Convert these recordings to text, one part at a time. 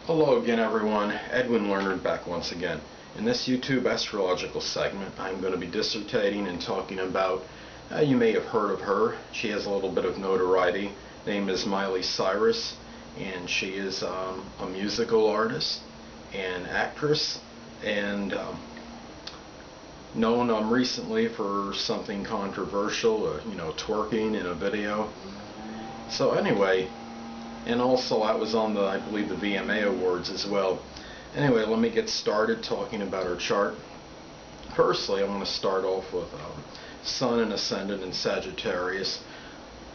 Hello again everyone, Edwin Learnard back once again. In this YouTube astrological segment I'm going to be dissertating and talking about, you may have heard of her, she has a little bit of notoriety. Name is Miley Cyrus, and she is a musical artist and actress, and known recently for something controversial, twerking in a video. So anyway, and also I was on I believe the VMA Awards as well. Anyway, let me get started talking about her chart. Firstly, I want to start off with Sun and Ascendant in Sagittarius.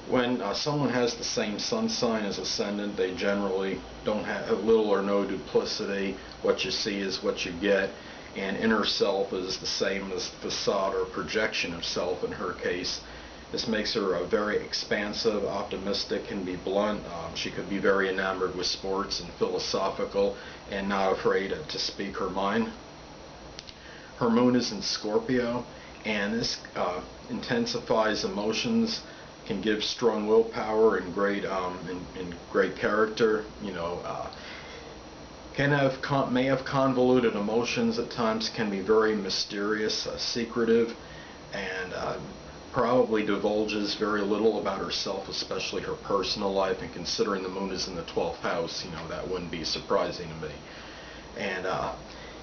When someone has the same sun sign as Ascendant, they generally don't have little or no duplicity. What you see is what you get, and inner self is the same as facade or projection of self in her case. This makes her very expansive, optimistic, can be blunt. She could be very enamored with sports and philosophical and not afraid to speak her mind. Her moon is in Scorpio, and this intensifies emotions, can give strong willpower and great character. May have convoluted emotions at times, can be very mysterious, secretive, and probably divulges very little about herself, especially her personal life, and considering the moon is in the 12th house, that wouldn't be surprising to me. And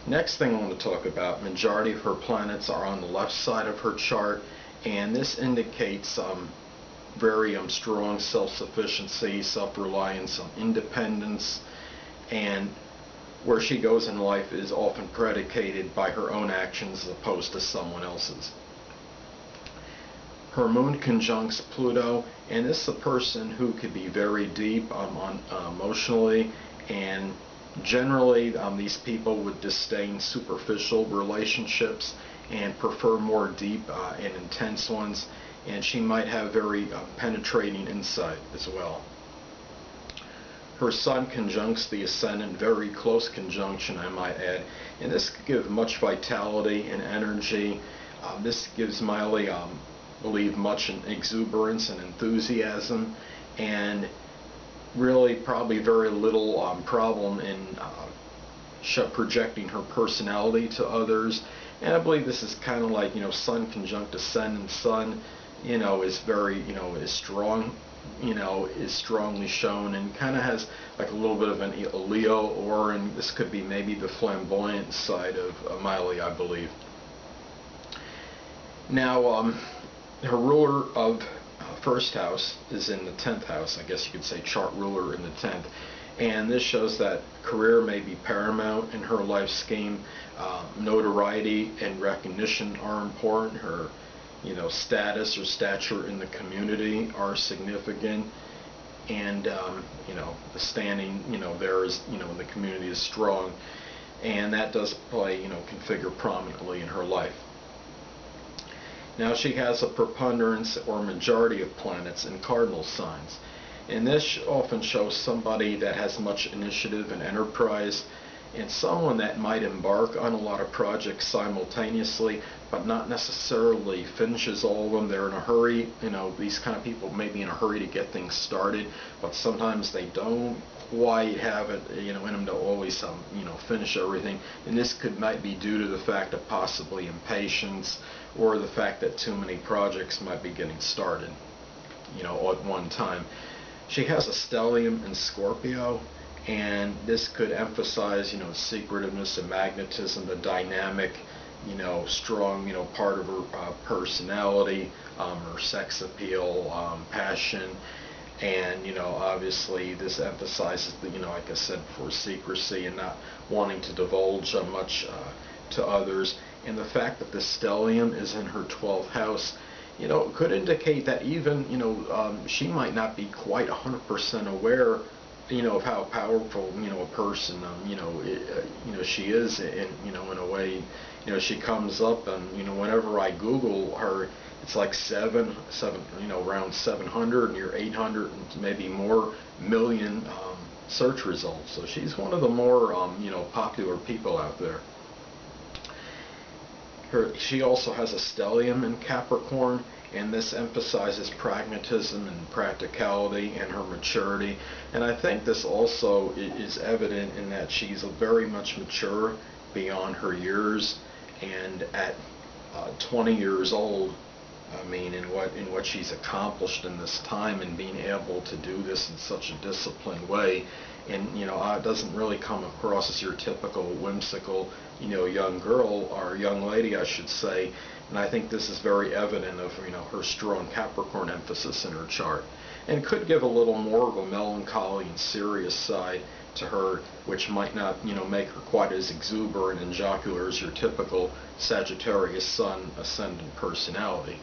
next thing I want to talk about, majority of her planets are on the left side of her chart, and this indicates very strong self-sufficiency, self-reliance, independence, and where she goes in life is often predicated by her own actions as opposed to someone else's. Her moon conjuncts Pluto, and this is a person who could be very deep emotionally, and generally these people would disdain superficial relationships and prefer more deep and intense ones, and she might have very penetrating insight as well. Her Sun conjuncts the Ascendant, very close conjunction I might add, and this could give much vitality and energy. This gives Miley believe much in exuberance and enthusiasm, and really probably very little problem in projecting her personality to others. And I believe this is kind of like, Sun conjunct Ascendant Sun, is very, is strong, is strongly shown, and kind of has like a little bit of a Leo aura, and this could be maybe the flamboyant side of Miley, I believe. Now, her ruler of first house is in the 10th house, I guess you could say chart ruler in the 10th, and this shows that career may be paramount in her life scheme. Notoriety and recognition are important. Her status or stature in the community are significant, and the standing there is in the community is strong, and that does play can figure prominently in her life. Now, she has a preponderance or majority of planets in cardinal signs, and this often shows somebody that has much initiative and enterprise, and someone that might embark on a lot of projects simultaneously, but not necessarily finishes all of them. They're in a hurry. These kind of people may be in a hurry to get things started, but sometimes they don't quite have it, in them to always, finish everything. And this might be due to the fact of possibly impatience, or the fact that too many projects might be getting started, at one time. She has a stellium in Scorpio, and this could emphasize, secretiveness and magnetism, the dynamic, strong, part of her personality, her sex appeal, passion, and obviously this emphasizes the, like I said before, secrecy and not wanting to divulge much to others. And the fact that the stellium is in her 12th house, could indicate that even, she might not be quite 100% aware, of how powerful, a person, she is, in, in a way, she comes up, and, whenever I Google her, it's like around 700 near 800 and maybe more million search results. So she's one of the more, popular people out there. She also has a stellium in Capricorn, and this emphasizes pragmatism and practicality and her maturity. And I think this also is evident in that she's very much mature beyond her years, and at 20 years old, I mean, in what she's accomplished in this time, and being able to do this in such a disciplined way, and it doesn't really come across as your typical whimsical, young girl, or young lady, I should say. And I think this is very evident of her strong Capricorn emphasis in her chart, and could give a little more of a melancholy and serious side to her, which might not make her quite as exuberant and jocular as your typical Sagittarius Sun ascendant personality.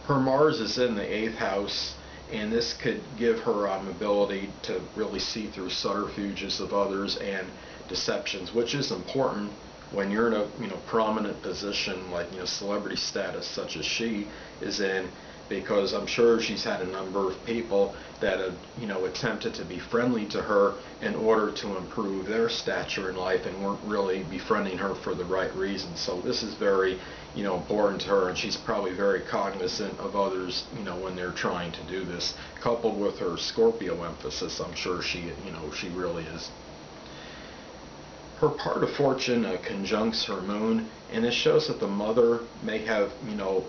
Her Mars is in the 8th house, and this could give her ability to really see through subterfuges of others and deceptions, which is important when you're in a prominent position, like celebrity status such as she is in, because I'm sure she's had a number of people that have attempted to be friendly to her in order to improve their stature in life, and weren't really befriending her for the right reasons. So this is very important to her, and she's probably very cognizant of others when they're trying to do this. Coupled with her Scorpio emphasis, I'm sure she really is. Her part of fortune conjuncts her moon, and this shows that the mother may have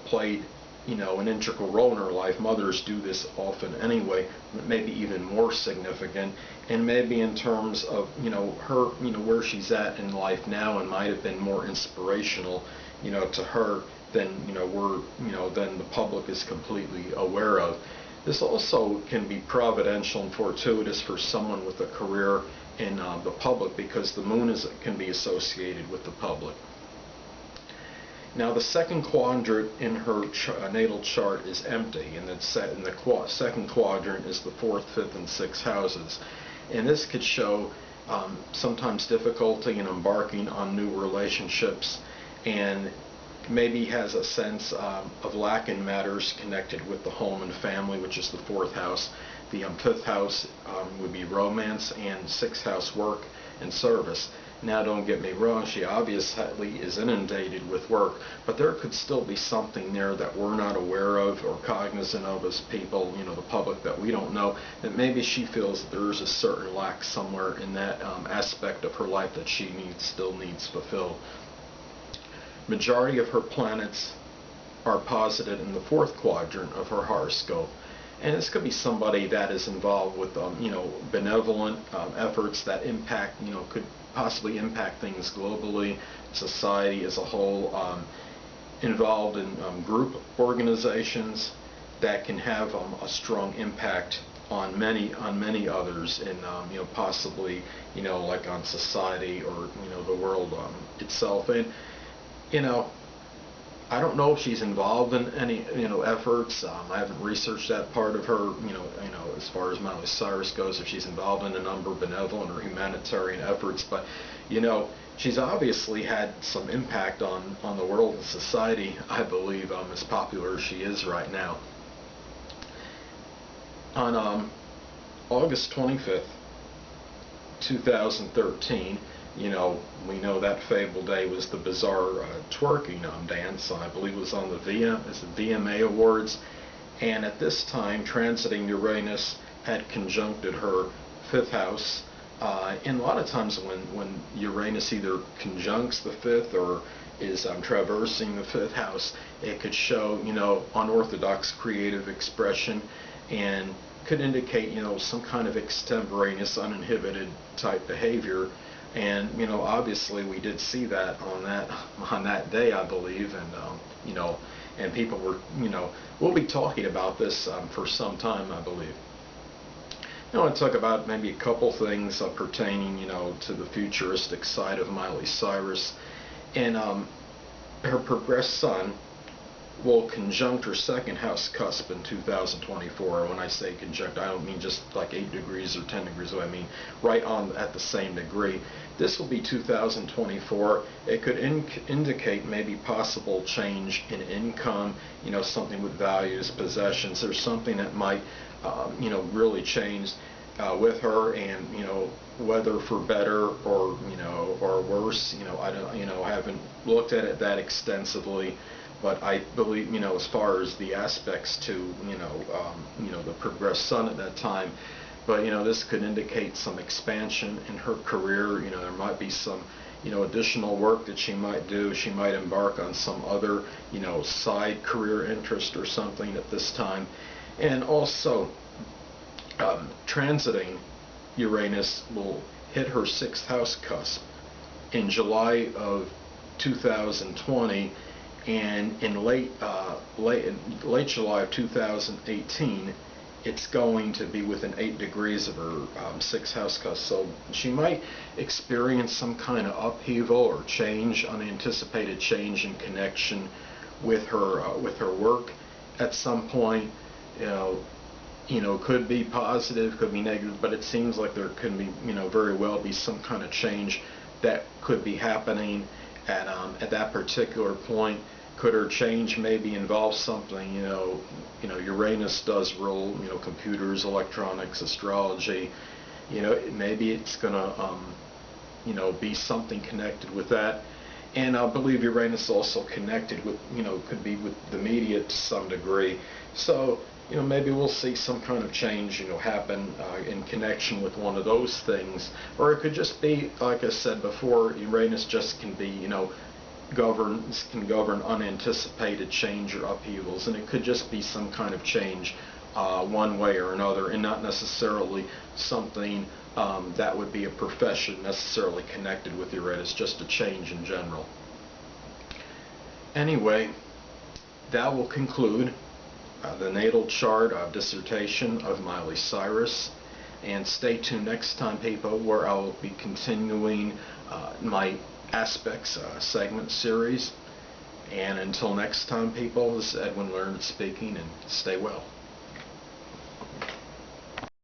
played an integral role in her life. Mothers do this often anyway, maybe even more significant, and maybe in terms of her where she's at in life now, and might have been more inspirational to her than than the public is completely aware of. This also can be providential and fortuitous for someone with a career in the public, because the moon can be associated with the public. Now, the second quadrant in her natal chart is empty, and the second quadrant is the 4th, 5th, and 6th houses. And this could show sometimes difficulty in embarking on new relationships, and maybe has a sense of lack in matters connected with the home and family, which is the 4th house. The 5th house would be romance, and 6th house work and service. Now, don't get me wrong, she obviously is inundated with work, but there could still be something there that we're not aware of or cognizant of as people, the public, that we don't know, that maybe she feels that there is a certain lack somewhere in that aspect of her life that she still needs fulfilled. Majority of her planets are posited in the 4th quadrant of her horoscope. And this could be somebody that is involved with, benevolent efforts that impact, could possibly impact things globally, society as a whole, involved in group organizations that can have a strong impact on many others, and possibly like on society, or the world itself. And I don't know if she's involved in any efforts. I haven't researched that part of her, as far as Miley Cyrus goes, if she's involved in a number of benevolent or humanitarian efforts. But she's obviously had some impact on the world and society, I believe, as popular as she is right now. On August 25th, 2013, we know that fabled day was the bizarre twerking dance. I believe it was on the VMA Awards. And at this time, transiting Uranus had conjuncted her 5th house. And a lot of times when Uranus either conjuncts the 5th or is traversing the 5th house, it could show, unorthodox creative expression, and could indicate, some kind of extemporaneous, uninhibited type behavior. And obviously we did see that on that day, I believe, and and people were, we'll be talking about this for some time, I believe. I want to talk about maybe a couple things pertaining, to the futuristic side of Miley Cyrus. And her progressed Sun will conjunct her 2nd house cusp in 2024. When I say conjunct, I don't mean just like 8 degrees or 10 degrees away. I mean right on at the same degree. This will be 2024. It could indicate maybe possible change in income, something with values, possessions. There's something that might, really change. with her, and whether for better or or worse, I don't, haven't looked at it that extensively, but I believe, as far as the aspects to the progressed son at that time. But this could indicate some expansion in her career. There might be some additional work that she might do. She might embark on some other side career interest or something at this time. And also, transiting Uranus will hit her 6th house cusp in July of 2020, and in late July of 2018, it's going to be within 8 degrees of her 6th house cusp. So she might experience some kind of upheaval or change, unanticipated change in connection with her work at some point. Could be positive, could be negative, but it seems like there could be, very well be some kind of change that could be happening at that particular point. Could her change maybe involve something, Uranus does rule, computers, electronics, astrology. Maybe it's gonna, be something connected with that. And I believe Uranus also connected with, could be with the media to some degree. So, maybe we'll see some kind of change, happen in connection with one of those things. Or it could just be, like I said before, Uranus just can be, can govern unanticipated change or upheavals, and it could just be some kind of change one way or another, and not necessarily something that would be a profession necessarily connected with Uranus, just a change in general. Anyway, that will conclude the natal chart dissertation of Miley Cyrus, and stay tuned next time, people, where I will be continuing my aspects segment series. And until next time, people, this is Edwin Learnard speaking, and stay well.